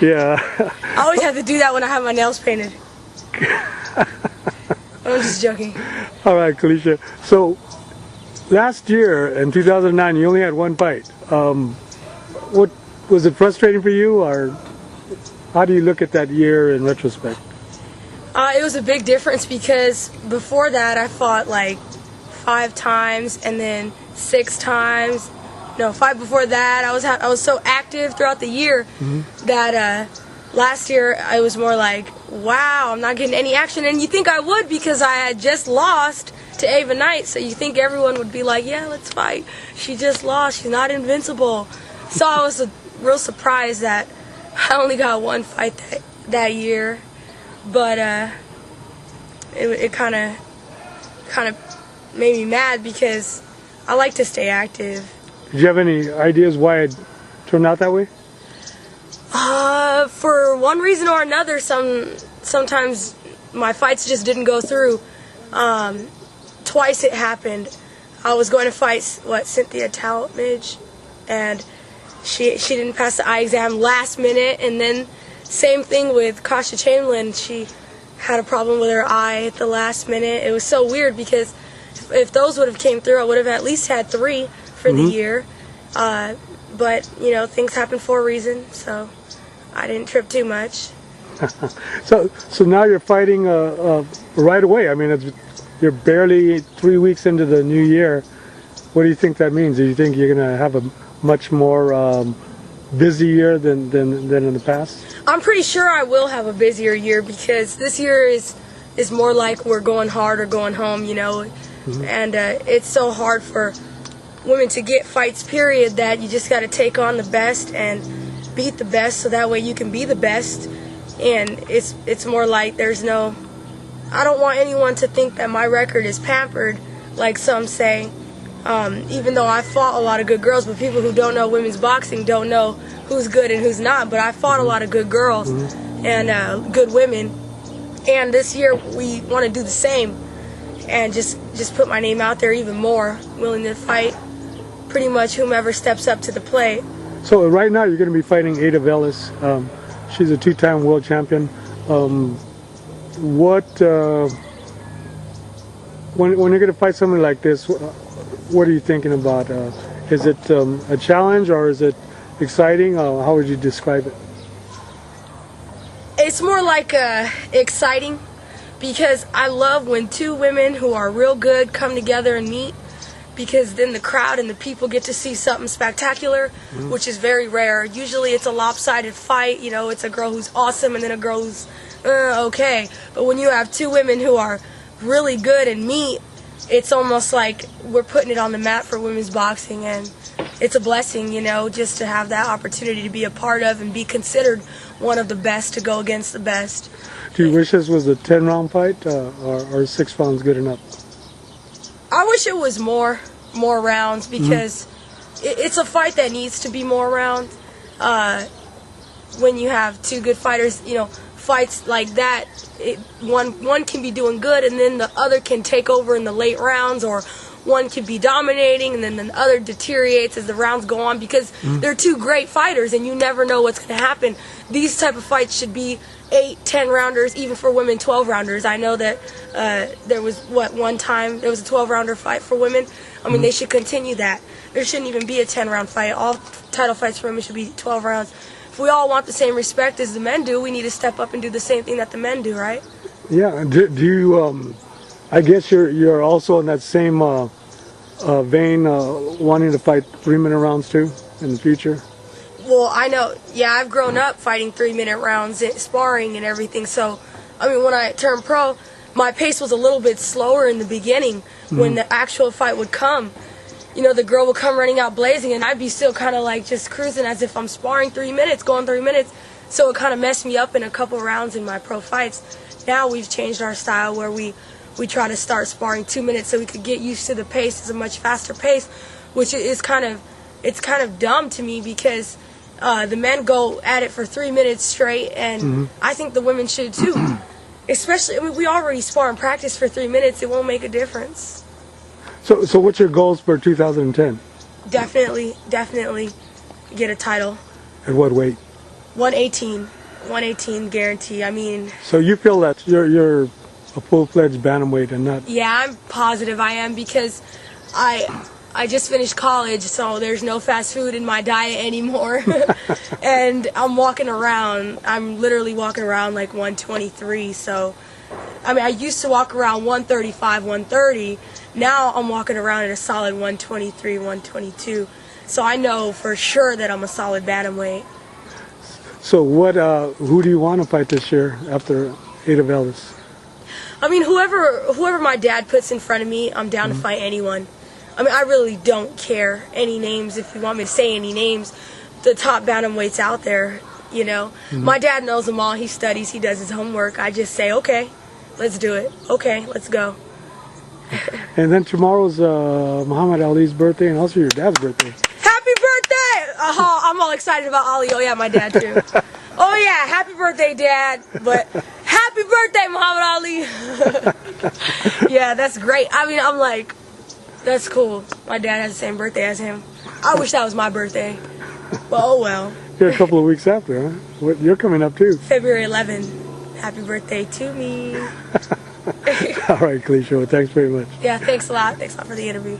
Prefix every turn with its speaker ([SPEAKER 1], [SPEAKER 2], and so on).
[SPEAKER 1] Yeah.
[SPEAKER 2] I always have to do that when I have my nails painted. I'm just joking.
[SPEAKER 1] All right, Kaliesha. So last year in 2009, you only had one fight. What was it frustrating for you, or how do you look at that year in retrospect?
[SPEAKER 2] It was a big difference because before that I fought like 5 times and then 6 times. No, 5 before that. I was so active throughout the year that last year I was more like, wow, I'm not getting any action. And you think I would because I had just lost to Ava Knight, so you think everyone would be like, yeah, let's fight. She just lost. She's not invincible. So I was real surprised that I only got one fight that year. But it kind of made me mad because I like to stay active.
[SPEAKER 1] Did you have any ideas why it turned out that way?
[SPEAKER 2] For one reason or another, sometimes my fights just didn't go through. Twice it happened. I was going to fight Cynthia Talmadge, and she didn't pass the eye exam last minute, and then same thing with Kasha Chamberlain. She had a problem with her eye at the last minute. It was so weird because if those would have came through, I would have at least had 3 for the year. But, you know, things happen for a reason, so I didn't trip too much.
[SPEAKER 1] So now you're fighting right away. I mean, you're barely 3 weeks into the new year. What do you think that means? Do you think you're going to have a much more busy year than in the past?
[SPEAKER 2] I'm pretty sure I will have a busier year because this year is more like we're going hard or going home, you know. And it's so hard for women to get fights, period, that you just got to take on the best and beat the best so that way you can be the best. And it's more like I don't want anyone to think that my record is pampered like some say, even though I fought a lot of good girls, but people who don't know women's boxing don't know who's good and who's not. But I fought a lot of good girls and good women, and this year we want to do the same and just put my name out there even more, willing to fight pretty much whomever steps up to the plate.
[SPEAKER 1] So right now you're going to be fighting Ada Velez. She's a 2-time world champion. When you're going to fight somebody like this, what are you thinking about? Is it a challenge or is it exciting? How would you describe it?
[SPEAKER 2] It's more like exciting because I love when 2 women who are real good come together and meet, because then the crowd and the people get to see something spectacular, which is very rare. Usually it's a lopsided fight, you know, it's a girl who's awesome and then a girl who's okay. But when you have 2 women who are really good and meet, it's almost like we're putting it on the map for women's boxing, and it's a blessing, you know, just to have that opportunity to be a part of and be considered one of the best to go against the best.
[SPEAKER 1] Do you wish this was a 10-round fight, or 6 rounds good enough?
[SPEAKER 2] I wish it was more rounds because it's a fight that needs to be more rounds. When you have 2 good fighters, you know, fights like that, one can be doing good and then the other can take over in the late rounds, or one can be dominating and then the other deteriorates as the rounds go on because they're 2 great fighters and you never know what's going to happen. These type of fights should be 8, 10-rounders, even for women 12-rounders. I know that there was one time there was a 12-rounder fight for women. I mean, they should continue that. There shouldn't even be a 10-round fight. All title fights for women should be 12 rounds. If we all want the same respect as the men do, we need to step up and do the same thing that the men do, right?
[SPEAKER 1] Yeah. Do you? I guess you're also in that same vein, wanting to fight 3-minute rounds too in the future.
[SPEAKER 2] Well, I know. Yeah, I've grown up fighting 3-minute rounds, sparring and everything. So, I mean, when I turned pro, my pace was a little bit slower in the beginning when the actual fight would come. You know, the girl would come running out blazing, and I'd be still kind of like just cruising as if I'm sparring 3 minutes, going 3 minutes. So it kind of messed me up in a couple rounds in my pro fights. Now we've changed our style where we try to start sparring 2 minutes so we could get used to the pace. It's a much faster pace, which is kind of dumb to me because the men go at it for 3 minutes straight, and I think the women should too. Especially, I mean, we already spar and practice for 3 minutes. It won't make a difference.
[SPEAKER 1] So what's your goals for 2010?
[SPEAKER 2] Definitely get a title.
[SPEAKER 1] At what weight?
[SPEAKER 2] 118. 118 guarantee. I mean,
[SPEAKER 1] So you feel that you're a full-fledged bantamweight and not...
[SPEAKER 2] yeah, I'm positive I am because I just finished college, so there's no fast food in my diet anymore. And I'm walking around. I'm literally walking around like 123. So, I mean, I used to walk around 135, 130. Now I'm walking around at a solid 123, 122. So I know for sure that I'm a solid bantamweight.
[SPEAKER 1] So who do you want to fight this year after Ada Velez?
[SPEAKER 2] I mean, whoever my dad puts in front of me, I'm down to fight anyone. I mean, I really don't care any names. If you want me to say any names, the top bantamweights out there, you know. My dad knows them all. He studies. He does his homework. I just say, okay, let's do it. Okay, let's go.
[SPEAKER 1] And then tomorrow's Muhammad Ali's birthday and also your dad's birthday.
[SPEAKER 2] Happy birthday! Oh, I'm all excited about Ali. Oh, yeah, my dad, too. Oh, yeah, happy birthday, Dad. But happy birthday, Muhammad Ali. Yeah, that's great. I mean, I'm like, that's cool. My dad has the same birthday as him. I wish that was my birthday. But oh, well.
[SPEAKER 1] You're a couple of weeks after, huh? You're coming up, too.
[SPEAKER 2] February 11th. Happy birthday to me.
[SPEAKER 1] All right, Kaliesha, well, thanks very much.
[SPEAKER 2] Yeah, thanks a lot. Thanks a lot for the interview.